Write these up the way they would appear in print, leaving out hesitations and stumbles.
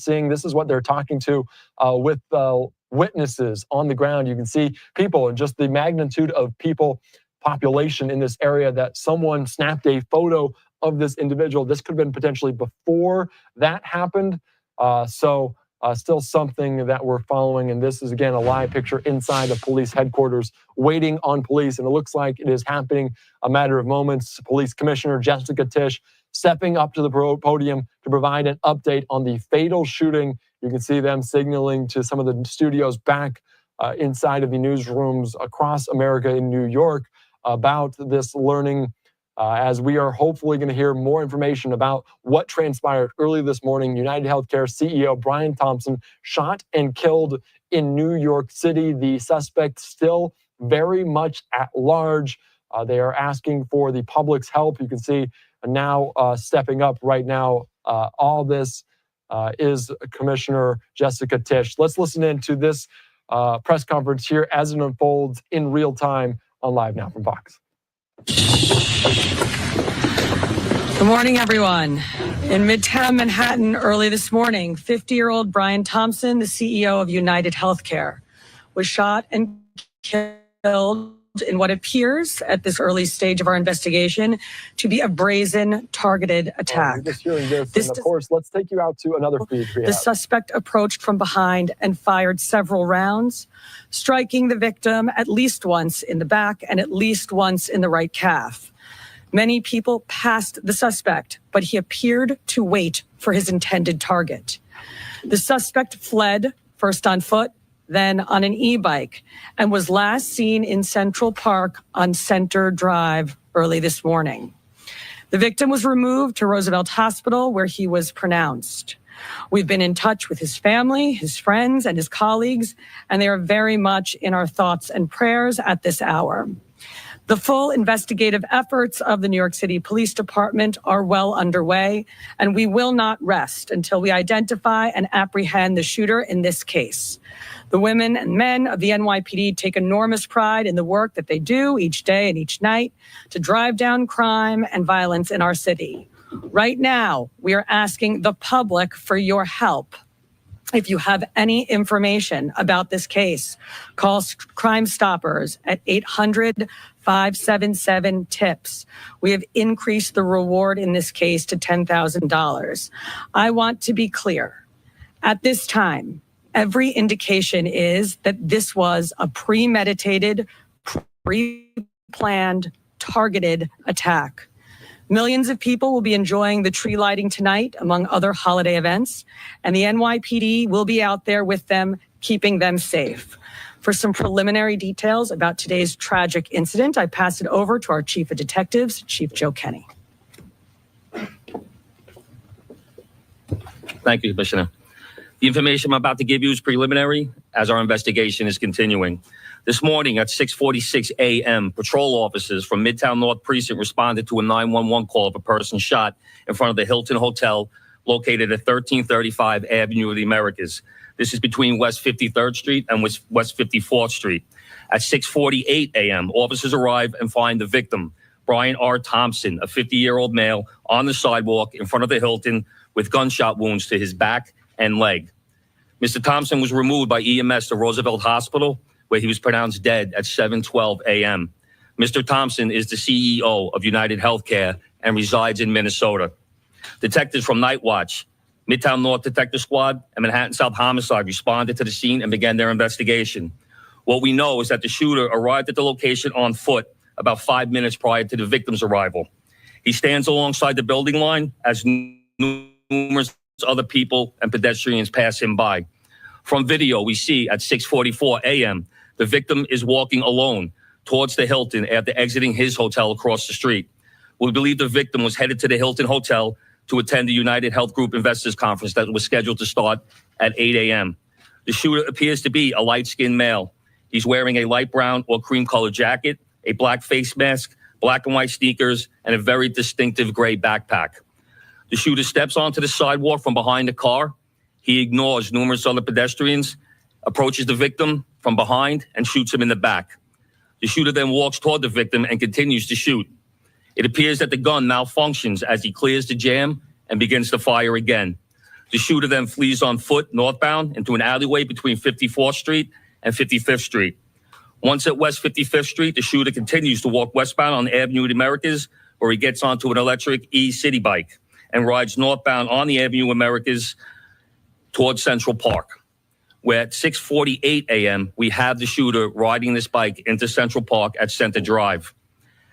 seeing. This is what they're talking to with witnesses on the ground. You can see people and just the magnitude of people population in this area that someone snapped a photo of this individual. This could have been potentially before that happened. Still something that we're following. And this is, again, a live picture inside of police headquarters waiting on police. And it looks like it is happening a matter of moments. Police Commissioner Jessica Tisch stepping up to the podium to provide an update on the fatal shooting. You can see them signaling to some of the studios back inside of the newsrooms across America in New York about this learning, as we are hopefully going to hear more information about what transpired early this morning. UnitedHealthcare CEO Bryan Thompson shot and killed in New York City. The suspect still very much at large. They are asking for the public's help. You can see now stepping up right now. All this is Commissioner Jessica Tisch. Let's listen in to this press conference here as it unfolds in real time on Live Now from Fox. Good morning, everyone. In Midtown Manhattan early this morning, 50-year-old Bryan Thompson, the CEO of UnitedHealthcare, was shot and killed in what appears at this early stage of our investigation to be a brazen, targeted attack. Just hearing this, and of course, let's take you out to another feed. The suspect approached from behind and fired several rounds, striking the victim at least once in the back and at least once in the right calf. Many people passed the suspect, but he appeared to wait for his intended target. The suspect fled, first on foot, then on an e-bike, and was last seen in Central Park on Center Drive early this morning. The victim was removed to Roosevelt Hospital, where he was pronounced. We've been in touch with his family, his friends, and his colleagues, and they are very much in our thoughts and prayers at this hour. The full investigative efforts of the New York City Police Department are well underway, and we will not rest until we identify and apprehend the shooter in this case. The women and men of the NYPD take enormous pride in the work that they do each day and each night to drive down crime and violence in our city. Right now, we are asking the public for your help. If you have any information about this case, call Crime Stoppers at 800-577-TIPS. We have increased the reward in this case to $10,000. I want to be clear. At this time, every indication is that this was a premeditated, pre-planned, targeted attack. Millions of people will be enjoying the tree lighting tonight, among other holiday events, and the NYPD will be out there with them, keeping them safe. For some preliminary details about today's tragic incident, I pass it over to our Chief of Detectives, Chief Joe Kenny. Thank you, Commissioner. The information I'm about to give you is preliminary as our investigation is continuing. This morning at 6:46 a.m., patrol officers from Midtown North Precinct responded to a 911 call of a person shot in front of the Hilton Hotel located at 1335 Avenue of the Americas. This is between West 53rd Street and West 54th Street. At 6:48 a.m., officers arrive and find the victim, Bryan R. Thompson, a 50-year-old male, on the sidewalk in front of the Hilton with gunshot wounds to his back and leg. Mr. Thompson was removed by EMS to Roosevelt Hospital, where he was pronounced dead at 7:12 a.m. Mr. Thompson is the CEO of UnitedHealthcare and resides in Minnesota. Detectives from Night Watch, Midtown North Detective Squad, and Manhattan South Homicide responded to the scene and began their investigation. What we know is that the shooter arrived at the location on foot about 5 minutes prior to the victim's arrival. He stands alongside the building line as numerous other people and pedestrians pass him by. From video, we see at 6:44 a.m., the victim is walking alone towards the Hilton after exiting his hotel across the street. We believe the victim was headed to the Hilton Hotel to attend the United Health Group Investors Conference that was scheduled to start at 8 a.m. The shooter appears to be a light-skinned male. He's wearing a light brown or cream-colored jacket, a black face mask, black and white sneakers, and a very distinctive gray backpack. The shooter steps onto the sidewalk from behind the car. He ignores numerous other pedestrians, approaches the victim from behind, and shoots him in the back. The shooter then walks toward the victim and continues to shoot. It appears that the gun malfunctions as he clears the jam and begins to fire again. The shooter then flees on foot northbound into an alleyway between 54th Street and 55th Street. Once at West 55th Street, the shooter continues to walk westbound on Avenue of the Americas, where he gets onto an electric e-city bike and rides northbound on the Avenue of Americas towards Central Park, where at 6:48 a.m., we have the shooter riding this bike into Central Park at Center Drive.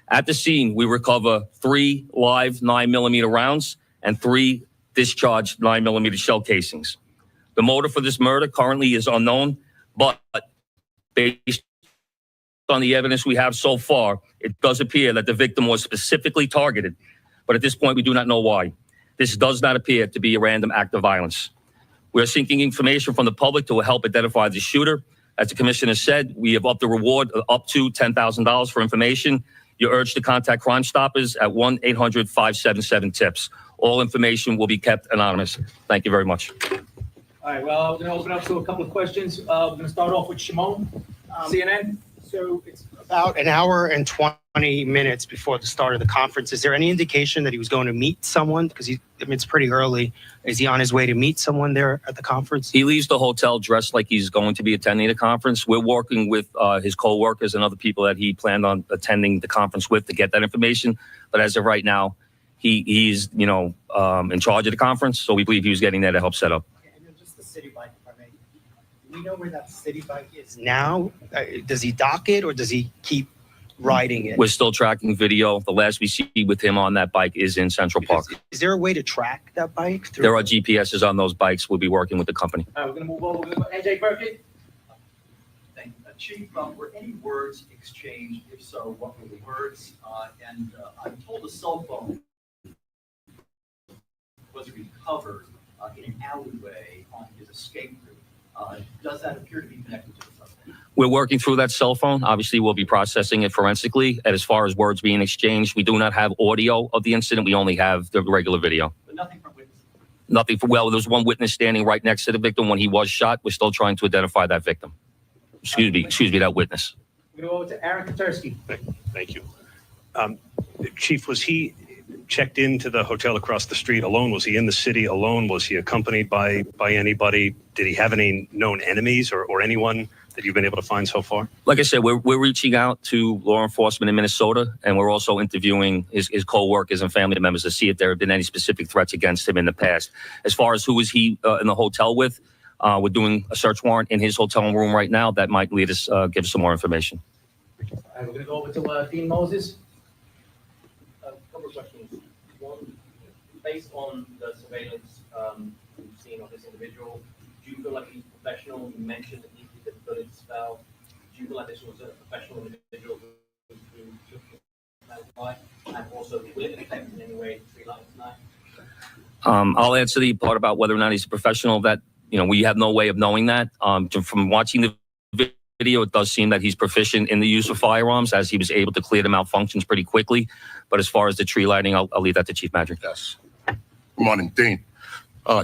At the scene, we recover 3 live 9mm rounds and 3 discharged 9mm shell casings. The motive for this murder currently is unknown, but based on the evidence we have so far, it does appear that the victim was specifically targeted. But at this point, we do not know why. This does not appear to be a random act of violence. We are seeking information from the public to help identify the shooter. As the commissioner said, we have upped the reward up to $10,000 for information. You're urged to contact Crime Stoppers at 1-800-577-TIPS. All information will be kept anonymous. Thank you very much. All right, well, we're going to open up to a couple of questions. We're going to start off with Shimon, CNN. So it's about an hour and 20 minutes before the start of the conference. Is there any indication that he was going to meet someone? Because it's pretty early. Is he on his way to meet someone there at the conference? He leaves the hotel dressed like he's going to be attending the conference. We're working with his co-workers and other people that he planned on attending the conference with to get that information. But as of right now, he's in charge of the conference. So we believe he was getting there to help set up. And then just the city bike, if I may. Do we know where that city bike is now? Does he dock it or does he keep riding it? We're still tracking video. The last we see with him on that bike is in Central Park. Is there a way to track that bike? There are GPSs on those bikes. We'll be working with the company. All right, we're going to move over. We're going to NJ Burkett. Thank you. Chief, were any words exchanged? If so, what were the words? And I'm told a cell phone was recovered in an alleyway on his escape route. Does that appear to be connected to the suspect? We're working through that cell phone. Obviously, we'll be processing it forensically. And as far as words being exchanged, we do not have audio of the incident. We only have the regular video. But nothing from witnesses? Nothing. Well, there was one witness standing right next to the victim when he was shot. We're still trying to identify that victim. Excuse me, that witness. We're going to go over to Aaron Katursky. Thank you. Chief, was he checked into the hotel across the street alone? Was he in the city alone? Was he accompanied by anybody? Did he have any known enemies or anyone that you've been able to find so far? Like I said, we're reaching out to law enforcement in Minnesota, and we're also interviewing his co-workers and family members to see if there have been any specific threats against him in the past. As far as who is he in the hotel with, we're doing a search warrant in his hotel room right now. That might lead us, give us some more information. All right, we're going to go over to Dean Moses. A couple of questions. One, based on the surveillance we've seen of this individual, do you feel like he's professional? You mentioned that the bullets fell. Do you feel like this was a professional individual who took that fight? And also, will it affect in any way the tree lighting tonight? I'll answer the part about whether or not he's a professional. That we have no way of knowing that. From watching the video, it does seem that he's proficient in the use of firearms, as he was able to clear the malfunctions pretty quickly. But as far as the tree lighting, I'll leave that to Chief Madrick. Yes. Good morning, Dean.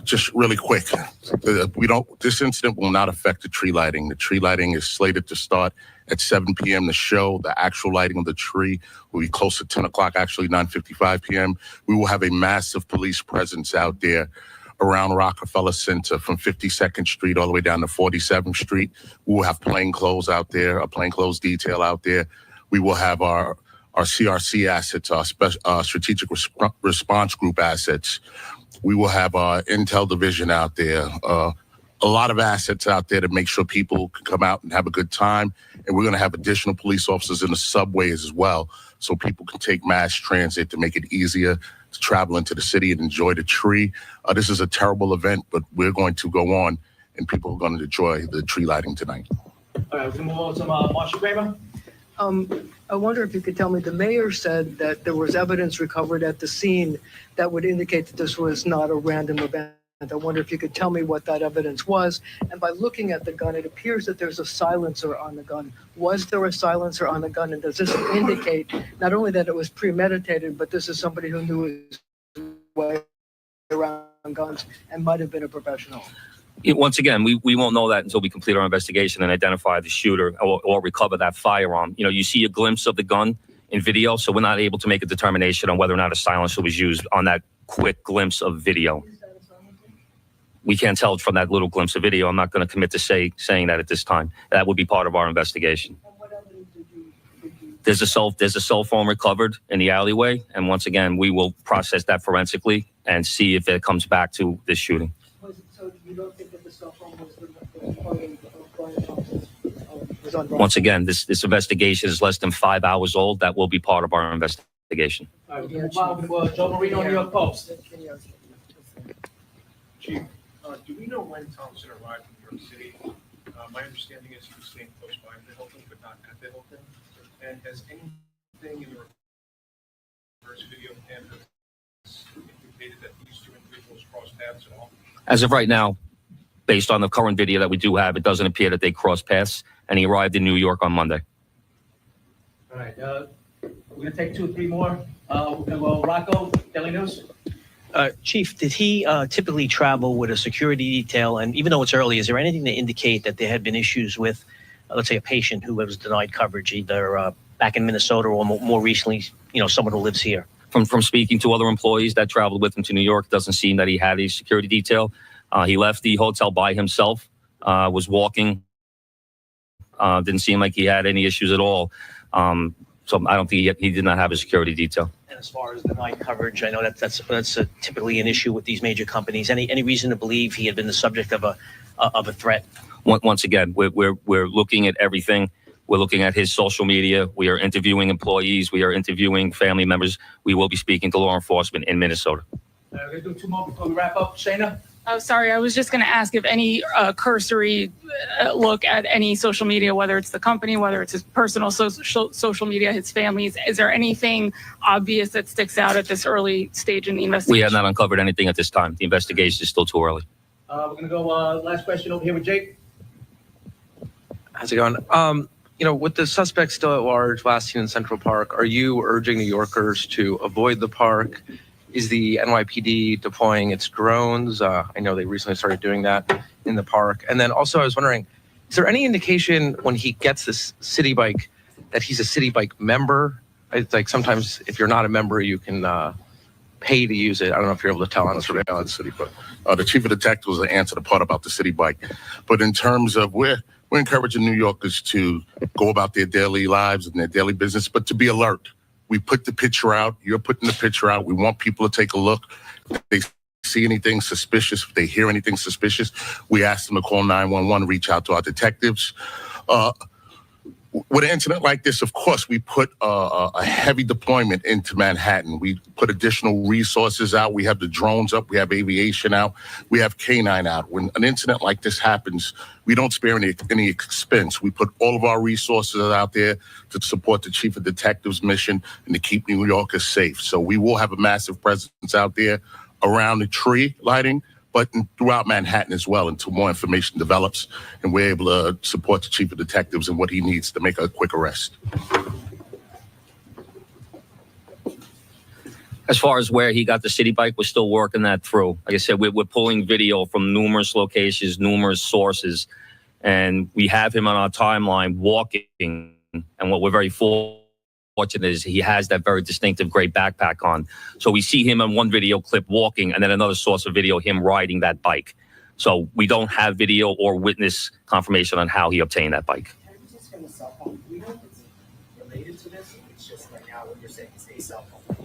Just really quick, this incident will not affect the tree lighting. The tree lighting is slated to start at 7 p.m. The show, the actual lighting of the tree will be close to 10 o'clock, actually 9:55 p.m. We will have a massive police presence out there around Rockefeller Center from 52nd Street all the way down to 47th Street. We will have plainclothes out there, a plainclothes detail out there. We will have our CRC assets, our strategic response group assets. We will have our intel division out there, a lot of assets out there to make sure people can come out and have a good time. And we're going to have additional police officers in the subways as well, so people can take mass transit to make it easier to travel into the city and enjoy the tree. This is a terrible event, but we're going to go on, and people are going to enjoy the tree lighting tonight. All right, we're going to move on to Marsha Kramer. I wonder if you could tell me, the mayor said that there was evidence recovered at the scene that would indicate that this was not a random event. I wonder if you could tell me what that evidence was. And by looking at the gun, it appears that there's a silencer on the gun. Was there a silencer on the gun? And does this indicate not only that it was premeditated, but this is somebody who knew his way around guns and might have been a professional? Once again, we won't know that until we complete our investigation and identify the shooter or recover that firearm. You see a glimpse of the gun in video, so we're not able to make a determination on whether or not a silencer was used on that quick glimpse of video. We can't tell from that little glimpse of video. I'm not going to commit to saying that at this time. That would be part of our investigation. There's a cell phone recovered in the alleyway, and once again, we will process that forensically and see if it comes back to this shooting. So you don't think that the cell phone was part of Bryan Thompson's, was on Bryan? Once again, this investigation is less than 5 hours old. That will be part of our investigation. All right, we're going to move on to Joe Marino, New York Post. Chief, do we know when Thompson arrived in New York City? My understanding is he was staying close by the Hilton, but not at the Hilton. And has anything in the reverse video camera indicated that these two individuals crossed paths at all? As of right now, based on the current video that we do have, it doesn't appear that they crossed paths, and he arrived in New York on Monday. All right, we're going to take 2 or 3 more. We're going to go Rocco, Daily News. Chief, did he typically travel with a security detail? And even though it's early, is there anything to indicate that there had been issues with, let's say, a patient who was denied coverage, either back in Minnesota or more recently, someone who lives here? From speaking to other employees that traveled with him to New York, it doesn't seem that he had a security detail. He left the hotel by himself, was walking. Didn't seem like he had any issues at all. So I don't think he did not have a security detail. And as far as denied coverage, I know that's typically an issue with these major companies. Any reason to believe he had been the subject of a threat? Once again, we're looking at everything. We're looking at his social media. We are interviewing employees. We are interviewing family members. We will be speaking to law enforcement in Minnesota. We're going to do 2 more before we wrap up. Shayna? Oh, sorry. I was just going to ask if any cursory look at any social media, whether it's the company, whether it's his personal social media, his family's, is there anything obvious that sticks out at this early stage in the investigation? We have not uncovered anything at this time. The investigation is still too early. We're going to go last question over here with Jake. How's it going? With the suspect still at large, last seen in Central Park, are you urging New Yorkers to avoid the park? Is the NYPD deploying its drones? I know they recently started doing that in the park. And then also I was wondering, is there any indication when he gets this city bike that he's a city bike member? It's like sometimes if you're not a member, you can pay to use it. I don't know if you're able to tell on the surveillance. City bike. The chief of detectives will answer the part about the city bike. But in terms of we're encouraging New Yorkers to go about their daily lives and their daily business, but to be alert. We put the picture out. You're putting the picture out. We want people to take a look. If they see anything suspicious, if they hear anything suspicious, we ask them to call 911, reach out to our detectives. With an incident like this, of course, we put a heavy deployment into Manhattan. We put additional resources out. We have the drones up. We have aviation out. We have K-9 out. When an incident like this happens, we don't spare any expense. We put all of our resources out there to support the chief of detectives' mission and to keep New Yorkers safe. So we will have a massive presence out there around the tree lighting, but throughout Manhattan as well until more information develops and we're able to support the chief of detectives and what he needs to make a quick arrest. As far as where he got the city bike, we're still working that through. Like I said, we're pulling video from numerous locations, numerous sources, and we have him on our timeline walking. And what we're very fortunate is he has that very distinctive gray backpack on. So we see him on one video clip walking, and then another source of video, him riding that bike. So we don't have video or witness confirmation on how he obtained that bike.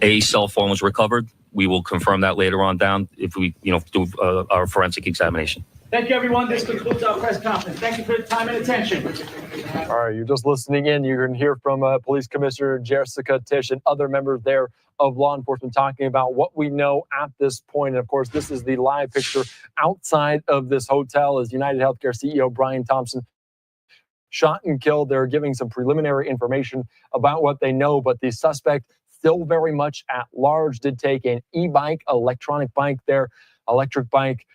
A cell phone was recovered. We will confirm that later on down if we, do our forensic examination. Thank you, everyone. This concludes our press conference. Thank you for your time and attention. All right, you're just listening in. You're going to hear from Police Commissioner Jessica Tisch and other members there of law enforcement talking about what we know at this point. And of course, this is the live picture outside of this hotel as UnitedHealthcare CEO Bryan Thompson shot and killed. They're giving some preliminary information about what they know, but the suspect still very much at large, did take an e-bike, electronic bike there, electric bike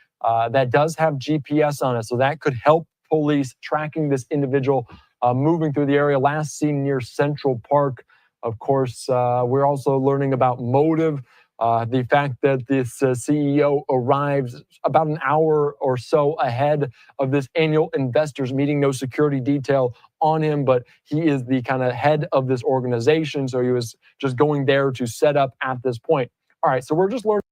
that does have GPS on it. So that could help police tracking this individual moving through the area, last seen near Central Park. Of course, we're also learning about motive. The fact that this CEO arrives about an hour or so ahead of this annual investors meeting, no security detail on him, but he is the kind of head of this organization. So he was just going there to set up at this point. All right, so we're just learning.